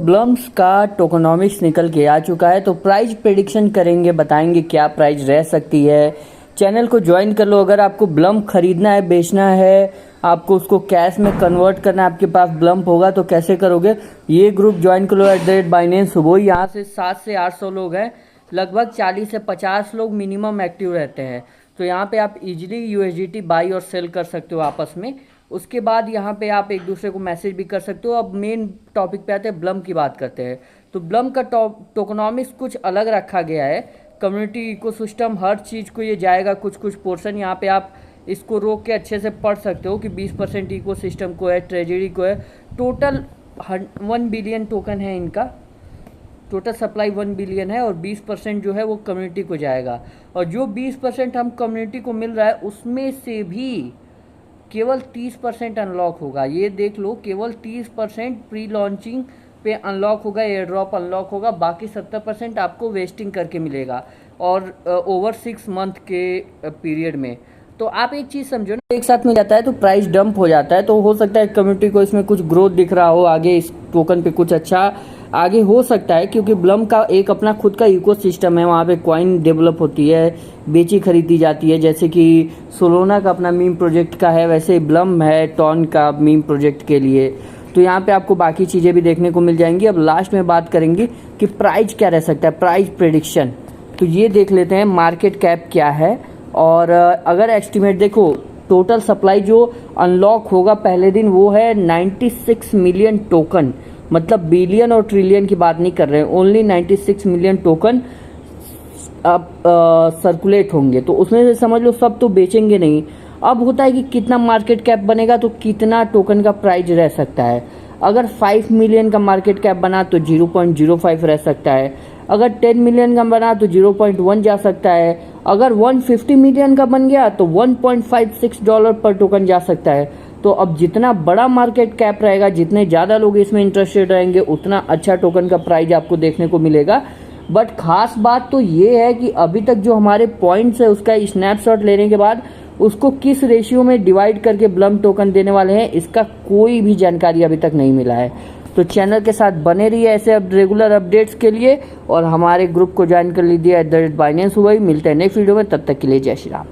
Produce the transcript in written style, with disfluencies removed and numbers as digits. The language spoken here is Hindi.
ब्लम्स का टोकनॉमिक्स निकल के आ चुका है, तो प्राइस प्रेडिक्शन करेंगे, बताएंगे क्या प्राइस रह सकती है। चैनल को ज्वाइन कर लो। अगर आपको ब्लम खरीदना है, बेचना है, आपको उसको कैश में कन्वर्ट करना है, आपके पास ब्लम्प होगा तो कैसे करोगे, ये ग्रुप ज्वाइन कर लो @Binance Suboi। यहाँ से 700 से 800 लोग हैं, लगभग 40 से 50 लोग मिनिमम एक्टिव रहते हैं। तो यहाँ पे आप इजीली USDT बाई और सेल कर सकते हो आपस में। उसके बाद यहाँ पे आप एक दूसरे को मैसेज भी कर सकते हो। अब मेन टॉपिक पे आते हैं, ब्लम की बात करते हैं। तो ब्लम का टोकनॉमिक्स कुछ अलग रखा गया है। कम्युनिटी इकोसिस्टम हर चीज़ को ये जाएगा, कुछ कुछ पोर्शन यहाँ पे आप इसको रोक के अच्छे से पढ़ सकते हो कि 20% इकोसिस्टम को है, ट्रेजरी को है। टोटल 1 बिलियन टोकन है इनका, टोटल सप्लाई 1 बिलियन है और 20% जो है वो कम्युनिटी को जाएगा। और जो 20% हम कम्युनिटी को मिल रहा है उसमें से भी केवल 30% अनलॉक होगा। ये देख लो, केवल 30% प्री लॉन्चिंग पे अनलॉक होगा, एयर ड्रॉप अनलॉक होगा। बाकी 70% आपको वेस्टिंग करके मिलेगा और ओवर 6 मंथ के पीरियड में। तो आप एक चीज़ समझो ना, एक साथ मिल जाता है तो प्राइस डंप हो जाता है। तो हो सकता है कम्युनिटी को इसमें कुछ ग्रोथ दिख रहा हो, आगे इस टोकन पे कुछ अच्छा आगे हो सकता है, क्योंकि ब्लम का एक अपना खुद का इकोसिस्टम है। वहाँ पे कॉइन डेवलप होती है, बेची खरीदी जाती है। जैसे कि सोलोना का अपना मीम प्रोजेक्ट का है, वैसे ब्लम है टॉन का मीम प्रोजेक्ट के लिए। तो यहाँ पे आपको बाकी चीज़ें भी देखने को मिल जाएंगी। अब लास्ट में बात करेंगे कि प्राइस क्या रह सकता है, प्राइस प्रेडिक्शन। तो ये देख लेते हैं मार्केट कैप क्या है। और अगर एस्टिमेट देखो, टोटल सप्लाई जो अनलॉक होगा पहले दिन वो है 96 मिलियन टोकन। मतलब बिलियन और ट्रिलियन की बात नहीं कर रहे हैं, ओनली 96 मिलियन टोकन अब सर्कुलेट होंगे। तो उसमें से समझ लो सब तो बेचेंगे नहीं। अब होता है कि कितना मार्केट कैप बनेगा तो कितना टोकन का प्राइस रह सकता है। अगर 5 मिलियन का मार्केट कैप बना तो 0.05 रह सकता है। अगर 10 मिलियन का बना तो 0.1 जा सकता है। अगर 150 मिलियन का बन गया तो $1.56 पर टोकन जा सकता है। तो अब जितना बड़ा मार्केट कैप रहेगा, जितने ज़्यादा लोग इसमें इंटरेस्टेड रहेंगे, उतना अच्छा टोकन का प्राइस आपको देखने को मिलेगा। बट खास बात तो ये है कि अभी तक जो हमारे पॉइंट्स है उसका स्नैपशॉट लेने के बाद उसको किस रेशियो में डिवाइड करके ब्लम टोकन देने वाले हैं, इसका कोई भी जानकारी अभी तक नहीं मिला है। तो चैनल के साथ बने रहिए ऐसे अब रेगुलर अपडेट्स के लिए, और हमारे ग्रुप को ज्वाइन कर लीजिए @Binance Suboi। मिलते हैं नेक्स्ट वीडियो में, तब तक के लिए जय श्री राम।